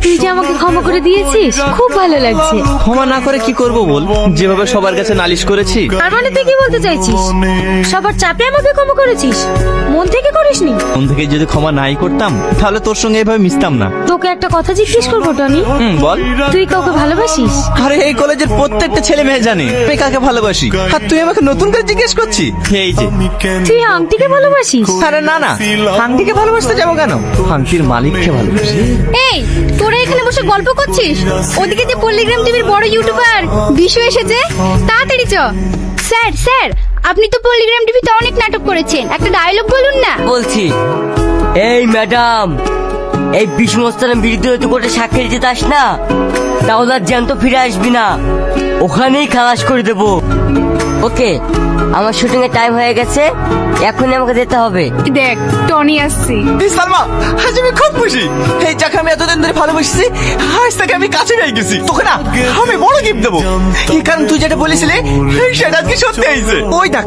তুই যে আমাকে ক্ষমা করে দিয়েছিস খুব ভালো লাগছে। ক্ষমা না করে কি করব বল, যেভাবে সবার কাছে নালিশ করেছি। তার মানে তুই কি বলতে চাইছিস? সবার চাপে আমাকে ক্ষমা করেছিস, মন থেকে করিসনি? মন থেকে যদি ক্ষমা নাই করতাম তাহলে তোর সঙ্গে এভাবে মিশতাম না। তোকে একটা কথা জিজ্ঞেস করবো টনি, বল। তুই কাউকে ভালোবাসিস? আরে এই কলেজের প্রত্যেকটা ছেলে মেয়ে জানে আমি কাকে ভালোবাসি, আর তুই আমাকে নতুন করে জিজ্ঞেস করছিস? এই যে তুই আংটিকে ভালোবাসিস? আরে না না, হাঙ্কিকে ভালোবাসতে যাবো কেন, হাঙ্কির মালিককে ভালোবাসি। এই তোরা এখানে বসে গল্প করছিস, ওদিকে যে পল্লিগ্রাম টিভির বড় ইউটিউবার বিশু এসেছে, তাড়াতাড়ি চ। স্যার স্যার, আপনি তো পল্লিগ্রাম টিভিতে অনেক নাটক করেছেন, একটা ডায়লগ বলুন না। বলছি, এই ম্যাডাম, এই বিষ্ণু মস্তানের বিরুদ্ধে তুই কোর্টে সাক্ষী দিতে চাস না, তাহলে আর জ্যান্ত ফিরে আসবি না, ওখানেই খালাস করে দেবো। ওকে, আমার শুটিং এর টাইম হয়ে গেছে, এখনই আমাকে যেতে হবে। দেখ টনি আসছে। এই সালমা, আজ আমি খুব খুশি। এই যাকে আমি এতদিন ধরে ভালোবাসছি, আজ তাকে আমি কাছে পেয়ে গেছি। তোকে না আমি বড় গিফট দেবো, এই কারণ তুই যেটা বলেছিলি সেটা আজকে সত্যি হয়েছে। ওই দেখ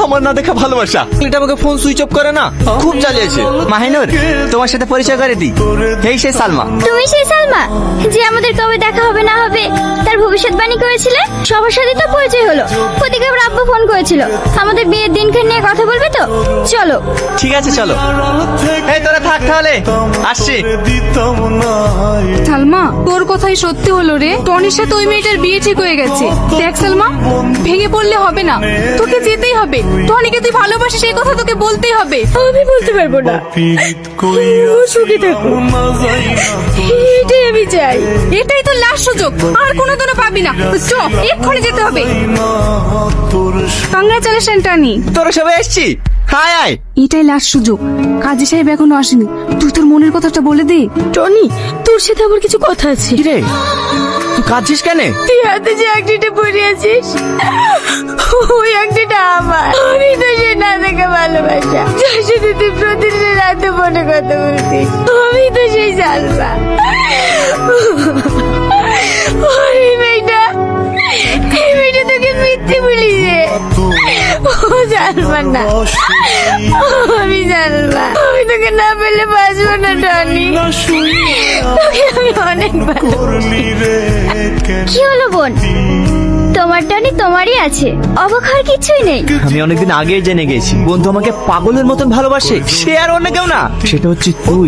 আমার না দেখা ভালোবাসা, এটা আমাকে ফোন সুইচ অফ করে না, খুব চালিয়েছে। মাহিনুর, তোমার সাথে পরিচয় করে দি, এই সেই সালমা। তুমি সেই সালমা যে আমাদের কবে দেখা হবে না হবে তার ভবিষ্যৎবাণী করেছিলে? সবার সাথে তো পরিচয় হলো, ওদিকে আবার আব্বু ফোন করেছিল, আমাদের বিয়ের দিনক্ষণ নিয়ে কথা বলবে তো? চলো। ঠিক আছে চলো। এই তোরা থাক তাহলে, আসছি। সালমা, তোর কথাই সত্যি হলো রে, টনির সাথে ওই মেয়েটার বিয়ে ঠিক হয়ে গেছে। দেখ সালমা, ভেঙে পড়লে হবে না, তোকে যেতেই হবে। টনিকে তুই ভালোবাসিস এই কথা তোকে বলতেই হবে। আমি বলতে পারবো না, ও সুখী থাকো, এটাই আমি চাই। এটাই তো লাস্ট সুযোগ, আর কোনোদিনও পাবি না। চ, এক্ষুনি যেতে হবে। কংগ্রাচুলেশন টনি, তোরা সবাই এসছি, হাই আয়। এটাই লাস্ট সুযোগ, কাজী সাহেব এখনো আসেনি, তুই তোর মনের কথাটা বলে দে। টনি, তোর সাথে আমার কিছু কথা আছে। রে তুই কাঁদছিস কেন? তুই হাতে যে আংটিটা পরে আছিস, ওই আংটিটা আমার। আমি তো সে না দেখে ভালোবাসা, যার সাথে তুই প্রতিদিন রাতে ফোনে কথা বলতিস, আমি তো সেই সালমা। এই মেয়েটা তোকে মিথ্যে বলিছে। ও সালমা না, আমি সালমা। আমি তোকে না পেলে বাঁচবো না টনি, তোকে আমি অনেক ভালোবাসি। কি হলো বোন, তোমার টনি তোমারই আছে, অবাক হওয়ার কিছুই নেই। আমি অনেকদিন আগেই জেনে গেছি বন্ধু আমাকে পাগলের মতন ভালোবাসে, সে আর অন্য কেউ না, সেটা হচ্ছে তুই।